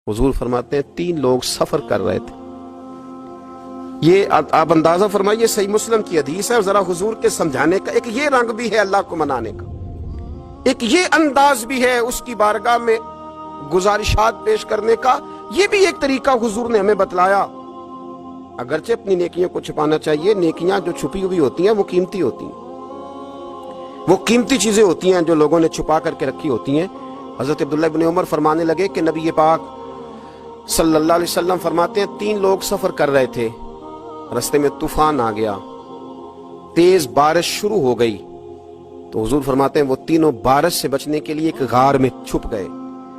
हुजूर फरमाते हैं 3 लोग सफर कर रहे थे। ये आप अंदाजा फरमाइए, सही मुस्लिम की हदीस है। और जरा हुजूर के समझाने का एक ये रंग भी है अल्लाह को मनाने का, एक ये अंदाज भी है उसकी बारगाह में गुजारिशात पेश करने का। ये भी एक तरीका हुजूर ने हमें बतलाया। अगरचे अपनी नेकियों को छुपाना चाहिए, नेकियां जो छुपी हुई होती हैं वो कीमती होती हैं, वो कीमती चीजें होती हैं जो लोगों ने छुपा करके रखी होती हैं। हजरत अब्दुल्लाह इब्न उमर फरमाने लगे कि नबी पाक सल्लल्लाहु अलैहि वसल्लम फरमाते हैं 3 लोग सफर कर रहे थे, रास्ते में तूफान आ गया, तेज बारिश शुरू हो गई, तो हुजूर फरमाते हैं वो तीनों बारिश से बचने के लिए एक गार में छुप गए।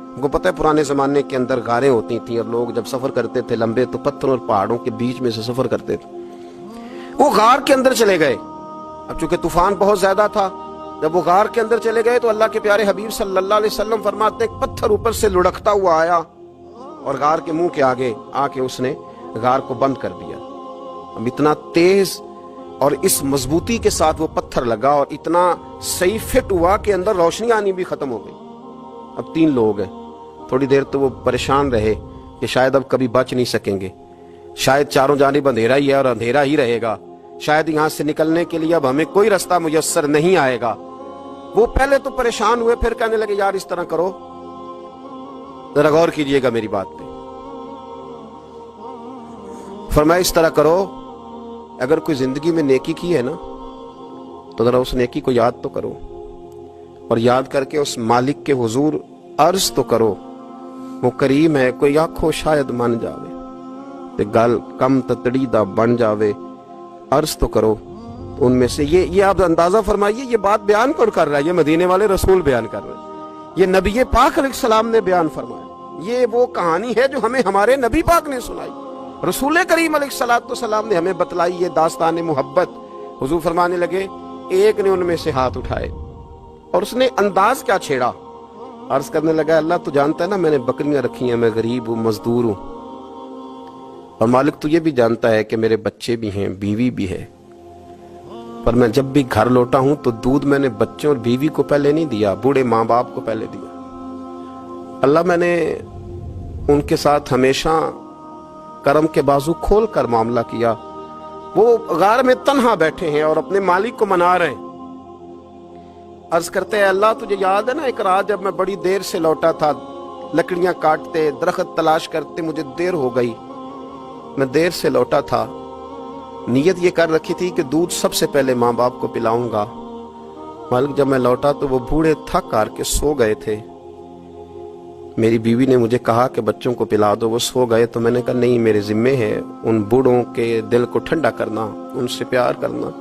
उनको पता है पुराने जमाने के अंदर गारें होती थी और लोग जब सफर करते थे लंबे तो पत्थरों और पहाड़ों के बीच में से सफर करते थे। वो गार के अंदर चले गए। अब चूंकि तूफान बहुत ज्यादा था, जब वो गार के अंदर चले गए तो अल्लाह के प्यारे हबीब सल्लल्लाहु अलैहि वसल्लम फरमाते हैं पत्थर ऊपर से लुढ़कता हुआ आया और गार के मुंह के आगे आके उसने गार को बंद कर दिया। अब इतना तेज और इस मजबूती के साथ वो पत्थर लगा और इतना सही फिट हुआ कि अंदर रोशनी आनी भी खत्म हो गई। अब 3 लोग हैं। थोड़ी देर तो वो परेशान रहे कि शायद अब कभी बच नहीं सकेंगे, शायद चारों जानिब अंधेरा ही है और अंधेरा ही रहेगा, शायद यहां से निकलने के लिए अब हमें कोई रास्ता मुयस्सर नहीं आएगा। वो पहले तो परेशान हुए, फिर कहने लगे यार इस तरह करो, जरा गौर कीजिएगा मेरी बात पे। फरमाया इस तरह करो, अगर कोई जिंदगी में नेकी की है ना तो जरा उस नेकी को याद तो करो और याद करके उस मालिक के हुजूर अर्ज तो करो, वो करीम है, कोई आखो शायद मन जावे ते गल कम ततड़ी दा बन जावे, अर्ज तो करो। तो उनमें से ये आप अंदाजा फरमाइए, ये बात बयान कौन कर रहा है? ये मदीने वाले रसूल बयान कर रहे हैं, ये नबी पाक अलैहिस्सलाम ने बयान फरमाया। ये वो कहानी है जो हमें हमारे नबी पाक ने सुनाई, रसूल करीम अलैहिस्सलाम ने हमें बतलाई, ये दास्तान मोहब्बत। हुजूर फरमाने लगे, एक ने उनमें से हाथ उठाए और उसने अंदाज क्या छेड़ा, अर्ज करने लगा अल्लाह तू जानता है ना मैंने बकरियां रखी हैं, मैं गरीब हूं, मजदूर हूं, और मालिक तू ये भी जानता है कि मेरे बच्चे भी हैं, बीवी भी है, पर मैं जब भी घर लौटा हूं तो दूध मैंने बच्चों और बीवी को पहले नहीं दिया, बूढ़े माँ बाप को पहले दिया। अल्लाह मैंने उनके साथ हमेशा करम के बाजू खोल कर मामला किया। वो गार में तन्हा बैठे हैं और अपने मालिक को मना रहे हैं। अर्ज करते हैं अल्लाह तुझे याद है ना एक रात जब मैं बड़ी देर से लौटा था, लकड़ियां काटते दरख्त तलाश करते मुझे देर हो गई, मैं देर से लौटा था, नीयत ये कर रखी थी कि दूध सबसे पहले माँ बाप को पिलाऊंगा। मालिक जब मैं लौटा तो वो बूढ़े थक हार के सो गए थे। मेरी बीवी ने मुझे कहा कि बच्चों को पिला दो, वो सो गए। तो मैंने कहा नहीं, मेरे जिम्मे है उन बूढ़ों के दिल को ठंडा करना, उनसे प्यार करना।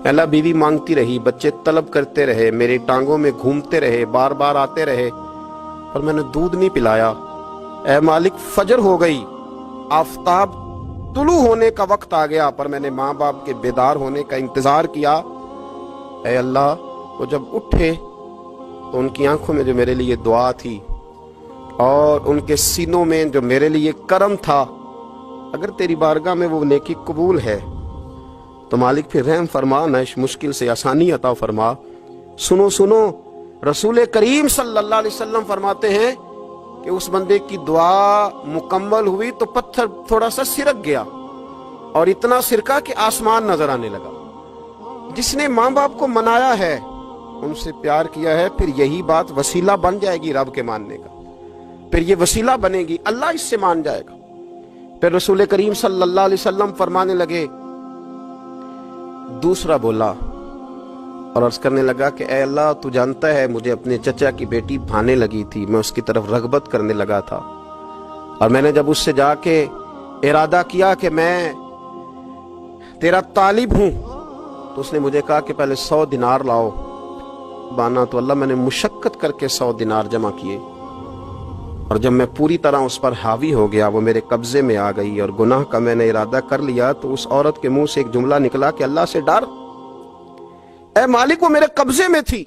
अल्लाह बीवी मांगती रही, बच्चे तलब करते रहे, मेरी टांगों में घूमते रहे, बार बार आते रहे, पर मैंने दूध नहीं पिलाया। ऐ मालिक फजर हो गई, आफताब तुलू होने का वक्त आ गया, पर मैंने माँ बाप के बेदार होने का इंतजार किया। ऐ अल्लाह वो जब उठे तो उनकी आंखों में जो मेरे लिए दुआ थी और उनके सीनों में जो मेरे लिए करम था, अगर तेरी बारगाह में वो नेकी कबूल है तो मालिक फिर रहम फरमा, न इस मुश्किल से आसानी अता फरमा। सुनो सुनो, रसूल करीम सल्लल्लाहु अलैहि वसल्लम फरमाते हैं कि उस बंदे की दुआ मुकम्मल हुई तो पत्थर थोड़ा सा सिरक गया और इतना सिरका कि आसमान नजर आने लगा। जिसने माँ बाप को मनाया है, उनसे प्यार किया है, फिर यही बात वसीला बन जाएगी रब के मानने का, फिर ये वसीला बनेगी, अल्लाह इससे मान जाएगा। फिर रसूल करीम सल्लल्लाहु अलैहि वसल्लम फरमाने लगे, दूसरा बोला और अर्ज करने लगा कि ऐ अल्लाह तू जानता है मुझे अपने चचा की बेटी भाने लगी थी, मैं उसकी तरफ रगबत करने लगा था, और मैंने जब उससे जाके इरादा किया कि मैं तेरा तालिब हूं तो उसने मुझे कहा कि पहले 100 दिनार लाओ बाना। तो अल्लाह मैंने मुशक्कत करके 100 दिनार जमा किए, और जब मैं पूरी तरह उस पर हावी हो गया, वो मेरे कब्जे में आ गई और गुनाह का मैंने इरादा कर लिया, तो उस औरत के मुंह से एक जुमला निकला कि अल्लाह से डर। ऐ मालिक वो मेरे कब्जे में थी,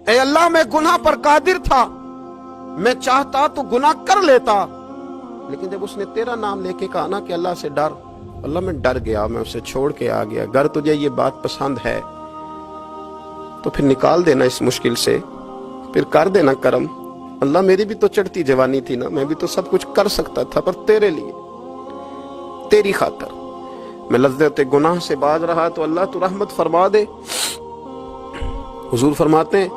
ऐ अल्लाह मैं गुनाह पर कादिर था, मैं चाहता तो गुनाह कर लेता, लेकिन जब उसने तेरा नाम लेके कहा ना कि अल्लाह से डर, अल्लाह मैं डर गया, मैं उसे छोड़ के आ गया। अगर तुझे ये बात पसंद है तो फिर निकाल देना इस मुश्किल से, फिर कर देना करम, अल्लाह मेरी भी तो चढ़ती जवानी थी ना, मैं भी तो सब कुछ कर सकता था, पर तेरे लिए, तेरी खातर मैं लज्जत गुनाह से बाज रहा, तो अल्लाह तू रहमत फरमा दे। हुजूर फरमाते हैं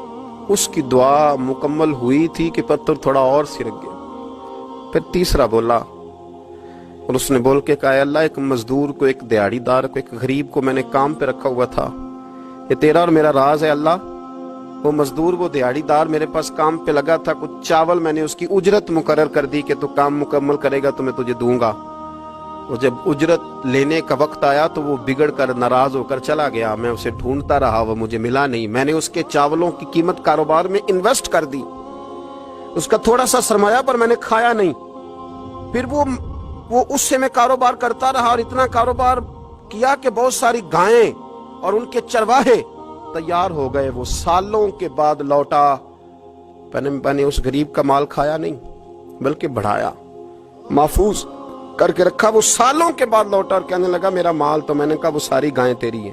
उसकी दुआ मुकम्मल हुई थी कि पत्थर थोड़ा और सिरक गया। फिर तीसरा बोला और उसने बोल के कहा, अल्लाह एक मजदूर को, एक दिहाड़ीदार को, एक गरीब को मैंने काम पे रखा हुआ था, ये तेरा और मेरा राज है अल्लाह। वो मजदूर, वो दिहाड़ीदार मेरे पास काम पे लगा था, कुछ चावल मैंने उसकी उजरत मुकर्रर कर दी कि तू काम मुकम्मल करेगा तो मैं तुझे दूंगा। और जब उजरत लेने का वक्त आया तो वो बिगड़ कर, नाराज होकर चला गया। मैं उसे ढूंढता रहा, वो मुझे मिला नहीं। मैंने उसके चावलों की कीमत कारोबार में इन्वेस्ट कर दी, उसका थोड़ा सा सरमाया, पर मैंने खाया नहीं। फिर वो उससे मैं कारोबार करता रहा और इतना कारोबार किया कि बहुत सारी गायें और उनके चरवाहे तैयार हो गए। वो सालों के बाद लौटा, मैंने उस गरीब का माल खाया नहीं बल्कि बढ़ाया, महफूज करके रखा। वो सालों के बाद लौटा और कहने लगा मेरा माल, तो मैंने कहा वो सारी गायें तेरी है,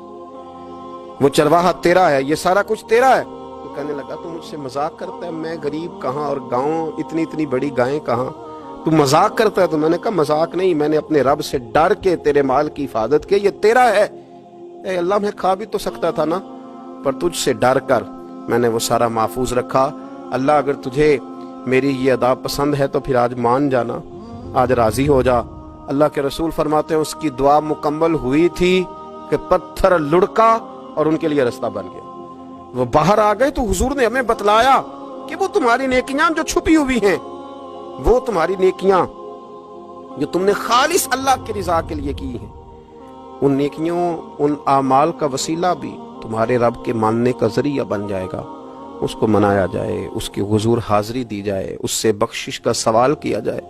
वो चरवाहा तेरा है, ये सारा कुछ तेरा है। तो कहने लगा तू मुझसे मजाक करता है, मैं गरीब कहाँ और गाँव इतनी इतनी बड़ी गायें कहाँ, तू मजाक करता है। तो मैंने कहा मजाक नहीं, मैंने अपने रब से डर के तेरे माल की हिफाजत की, ये तेरा है। ए अल्लाह, मैं खा भी तो सकता था ना, पर तुझसे डर कर मैंने वो सारा महफूज रखा। अल्लाह अगर तुझे मेरी ये अदा पसंद है तो फिर आज मान जाना, आज राजी हो जा। अल्लाह के रसूल फरमाते हैं उसकी दुआ मुकम्मल हुई थी कि पत्थर लुढ़का और उनके लिए रास्ता बन गया। वो बाहर आ गए तो हुजूर ने हमें बतलाया कि वो तुम्हारी नेकियां जो छुपी हुई हैं, वो तुम्हारी नेकियां जो तुमने खालिस अल्लाह की रिजा के लिए की हैं, उन नेकियों, उन आमाल का वसीला भी तुम्हारे रब के मानने का जरिया बन जाएगा। उसको मनाया जाए, उसकी हुजूर हाजिरी दी जाए, उससे बख्शिश का सवाल किया जाए,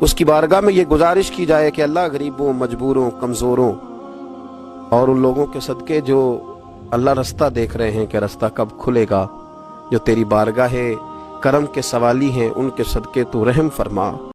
उसकी बारगाह में ये गुजारिश की जाए कि अल्लाह गरीबों, मजबूरों, कमजोरों और उन लोगों के सदके जो अल्लाह रास्ता देख रहे हैं कि रास्ता कब खुलेगा, जो तेरी बारगाह है करम के सवाली हैं, उनके सदके तू रहम फरमा।